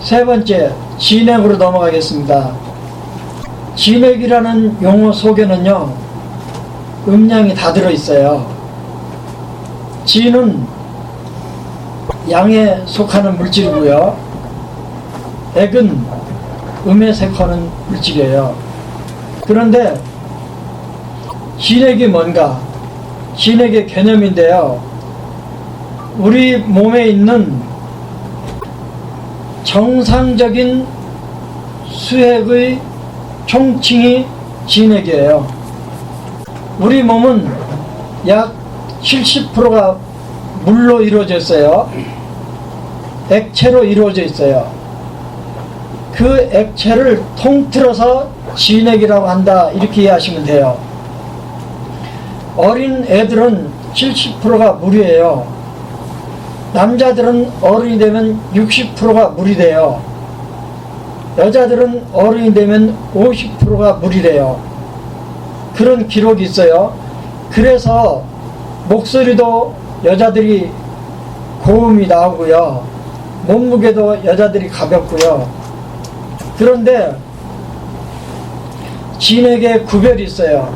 세 번째, 진액으로 넘어가겠습니다. 진액이라는 용어 속에는요, 음양이 다 들어있어요. 진은 양에 속하는 물질이고요. 액은 음에 속하는 물질이에요. 그런데 진액이 뭔가? 진액의 개념인데요. 우리 몸에 있는 정상적인 수액의 총칭이 진액이에요. 우리 몸은 약 70%가 물로 이루어져 있어요. 액체로 이루어져 있어요. 그 액체를 통틀어서 진액이라고 한다, 이렇게 이해하시면 돼요. 어린 애들은 70%가 물이에요. 남자들은 어른이 되면 60%가 물이 돼요. 여자들은 어른이 되면 50%가 물이래요. 그런 기록이 있어요. 그래서 목소리도 여자들이 고음이 나오고요. 몸무게도 여자들이 가볍고요. 그런데 진액에 구별이 있어요.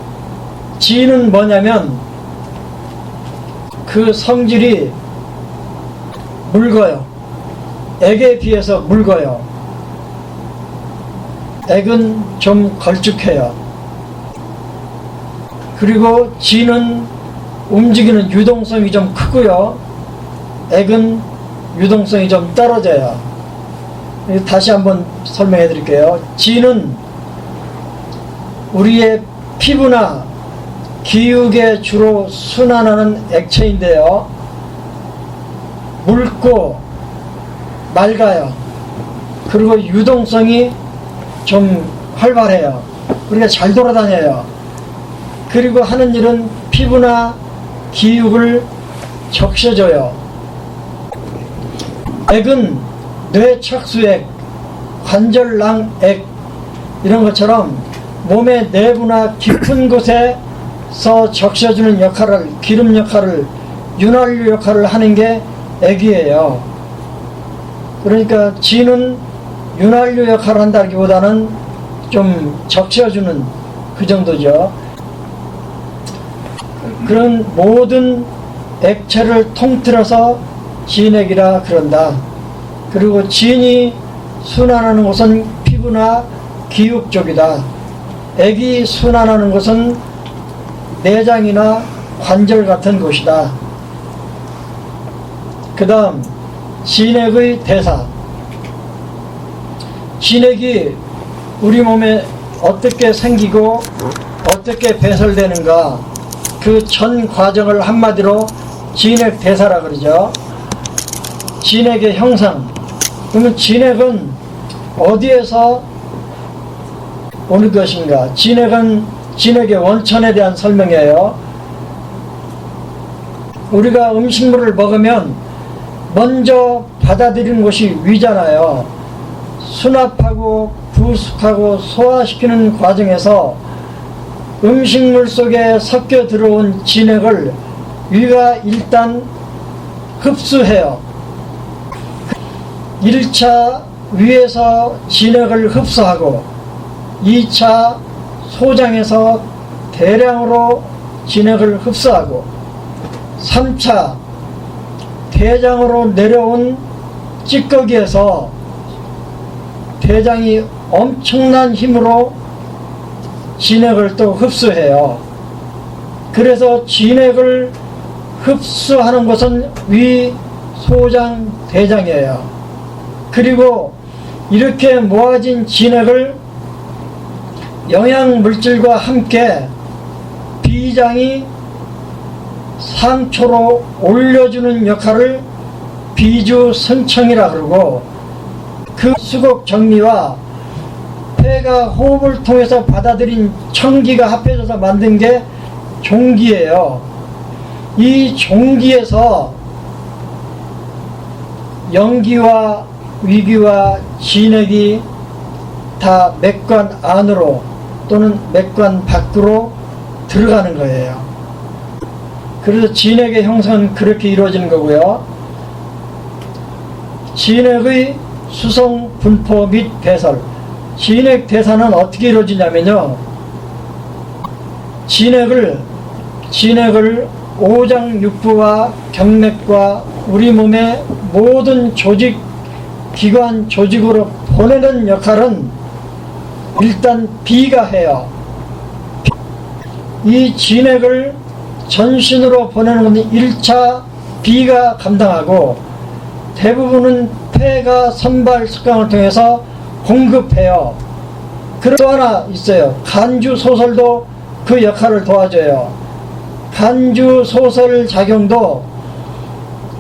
진은 뭐냐면 그 성질이 묽어요. 액에 비해서 묽어요. 액은 좀 걸쭉해요. 그리고 진은 움직이는 유동성이 좀 크고요. 액은 유동성이 좀 떨어져요. 다시 한번 설명해 드릴게요. 진은 우리의 피부나 기육에 주로 순환하는 액체인데요. 묽고 맑아요. 그리고 유동성이 좀 활발해요. 우리가 잘 돌아다녀요. 그리고 하는 일은 피부나 기육을 적셔줘요. 액은 뇌척수액, 관절낭액 이런 것처럼 몸의 내부나 깊은 곳에서 적셔주는 역할을, 기름 역할을, 윤활유 역할을 하는 게 액이에요. 그러니까 진은 윤활유 역할을 한다기보다는 좀 적셔주는 그 정도죠. 그런 모든 액체를 통틀어서 진액이라 그런다. 그리고 진이 순환하는 곳은 피부나 기육 쪽이다. 액이 순환하는 곳은 내장이나 관절 같은 곳이다. 그 다음 진액의 대사. 진액이 우리 몸에 어떻게 생기고 어떻게 배설되는가, 그 전 과정을 한마디로 진액 대사라 그러죠. 진액의 형상. 그러면 진액은 어디에서 오는 것인가? 진액은 진액의 원천에 대한 설명이에요. 우리가 음식물을 먹으면 먼저 받아들이는 것이 위잖아요. 수납하고 부숙하고 소화시키는 과정에서 음식물 속에 섞여 들어온 진액을 위가 일단 흡수해요. 1차 위에서 진액을 흡수하고 2차 소장에서 대량으로 진액을 흡수하고 3차 대장으로 내려온 찌꺼기에서 대장이 엄청난 힘으로 진액을 또 흡수해요. 그래서 진액을 흡수하는 것은 위, 소장, 대장이에요. 그리고 이렇게 모아진 진액을 영양물질과 함께 비장이 상초로 올려주는 역할을 비주승청이라 그러고, 그 수곡 정리와 폐가 호흡을 통해서 받아들인 청기가 합해져서 만든 게 종기예요. 이 종기에서 영기와 위기와 진액이 다 맥관 안으로 또는 맥관 밖으로 들어가는 거예요. 그래서 진액의 형성은 그렇게 이루어지는 거고요. 진액의 수송, 분포 및 배설. 진액 대사는 어떻게 이루어지냐면요. 진액을 오장육부와 경맥과 우리 몸의 모든 조직, 기관, 조직으로 보내는 역할은 일단 비가 해요. 이 진액을 전신으로 보내는 것은 1차 비가 감당하고, 대부분은 폐가 선발 습관을 통해서 공급해요. 그리고 또 하나 있어요. 간주 소설도 그 역할을 도와줘요. 간주 소설 작용도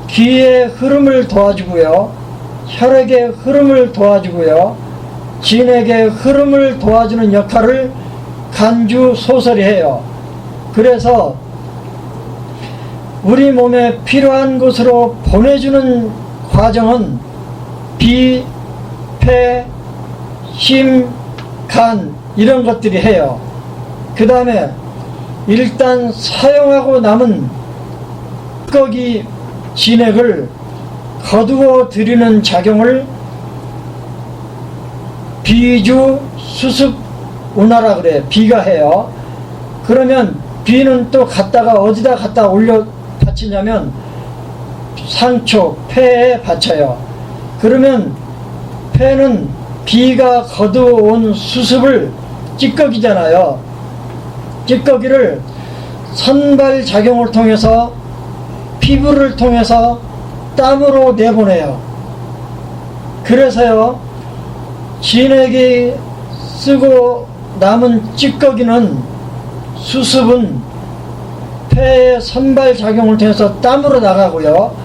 기의 흐름을 도와주고요, 혈액의 흐름을 도와주고요, 진액의 흐름을 도와주는 역할을 간주 소설이 해요. 그래서 우리 몸에 필요한 곳으로 보내주는 과정은 비, 폐, 심, 간 이런 것들이 해요. 그 다음에 일단 사용하고 남은 찌꺼기 진액을 거두어 들이는 작용을 비주 수습 운하라 그래요. 비가 해요. 그러면 비는 또 어디다 갖다 올려 받치냐면 상초, 폐에 받쳐요. 그러면 폐는 비가 거두어온 수습을, 찌꺼기잖아요. 찌꺼기를 선발 작용을 통해서 피부를 통해서 땀으로 내보내요. 그래서요, 진액이 쓰고 남은 찌꺼기는, 수습은 폐의 선발 작용을 통해서 땀으로 나가고요.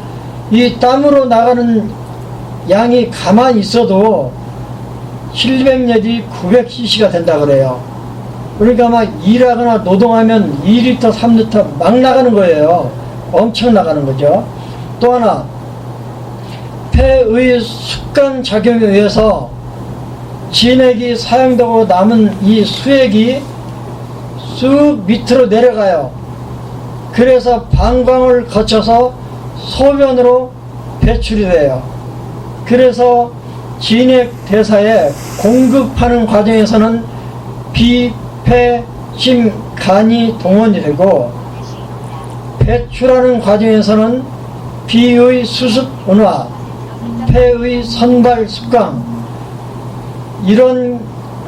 이 땀으로 나가는 양이 가만히 있어도 700내지 900cc가 된다 그래요. 그러니까 막 일하거나 노동하면 2리터, 3리터 막 나가는 거예요. 엄청 나가는 거죠. 또 하나, 폐의 숙강 작용에 의해서 진액이 사용되고 남은 이 수액이 쑥 밑으로 내려가요. 그래서 방광을 거쳐서 소변으로 배출이 돼요. 그래서 진액 대사에 공급하는 과정에서는 비, 폐, 심, 간이 동원이 되고, 배출하는 과정에서는 비의 수습 운화, 폐의 선발 습강, 이런,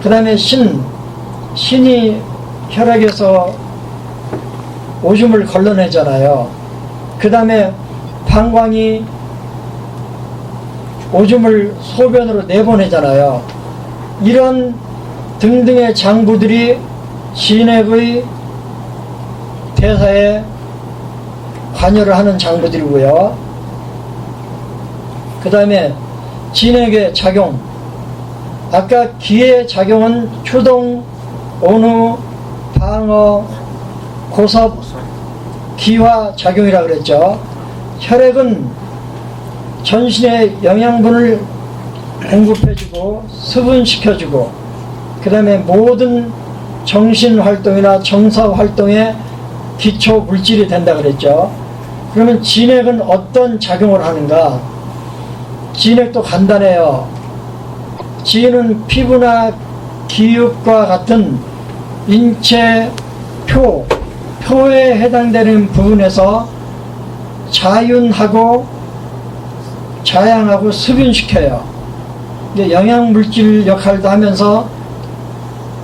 그 다음에 신이 혈액에서 오줌을 걸러내잖아요. 그 다음에 방광이 오줌을 소변으로 내보내잖아요. 이런 등등의 장부들이 진액의 대사에 관여를 하는 장부들이고요. 그 다음에 진액의 작용, 아까 기의 작용은 추동, 온후, 방어, 고섭, 기화 작용이라 그랬죠. 혈액은 전신에 영양분을 공급해주고 수분시켜주고, 그 다음에 모든 정신활동이나 정서활동에 기초 물질이 된다 그랬죠. 그러면 진액은 어떤 작용을 하는가? 진액도 간단해요. 진은 피부나 기육과 같은 인체 표에 해당되는 부분에서 자윤하고 자양하고 수분시켜요. 영양물질 역할도 하면서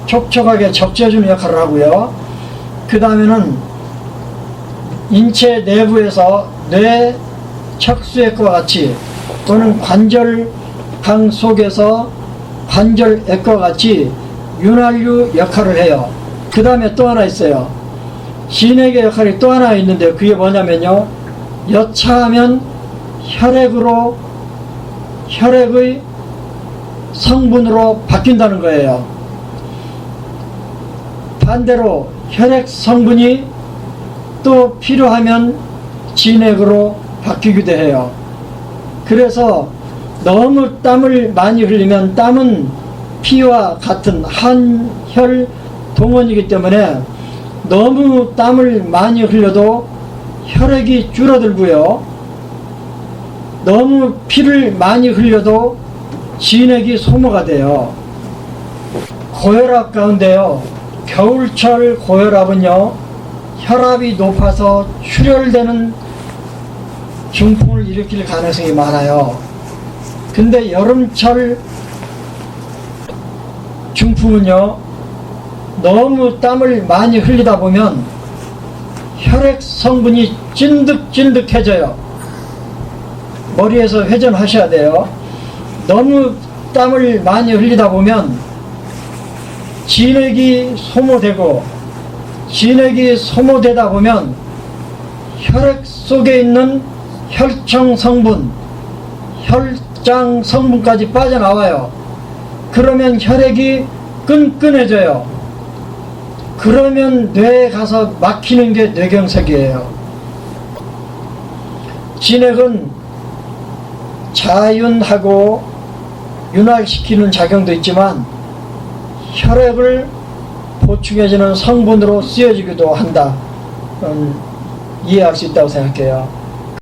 촉촉하게 적셔주는 역할을 하고요. 그 다음에는 인체 내부에서 뇌 척수액과 같이, 또는 관절강 속에서 관절액과 같이 윤활유 역할을 해요. 그 다음에 또 하나 있어요. 진액의 역할이 또 하나 있는데, 그게 뭐냐면요, 여차하면 혈액의 성분으로 바뀐다는 거예요. 반대로 혈액 성분이 또 필요하면 진액으로 바뀌기도 해요. 그래서 너무 땀을 많이 흘리면, 땀은 피와 같은 한혈 동원이기 때문에 너무 땀을 많이 흘려도 혈액이 줄어들고요, 너무 피를 많이 흘려도 진액이 소모가 돼요. 고혈압 가운데요, 겨울철 고혈압은요, 혈압이 높아서 출혈되는 중풍을 일으킬 가능성이 많아요. 근데 여름철 중풍은요, 너무 땀을 많이 흘리다 보면 혈액 성분이 찐득찐득해져요. 머리에서 회전하셔야 돼요. 너무 땀을 많이 흘리다 보면 진액이 소모되고, 진액이 소모되다 보면 혈액 속에 있는 혈청 성분, 혈장 성분까지 빠져나와요. 그러면 혈액이 끈끈해져요. 그러면 뇌에 가서 막히는 게 뇌경색이에요. 진액은 자윤하고 윤활시키는 작용도 있지만 혈액을 보충해주는 성분으로 쓰여지기도 한다. 이해할 수 있다고 생각해요.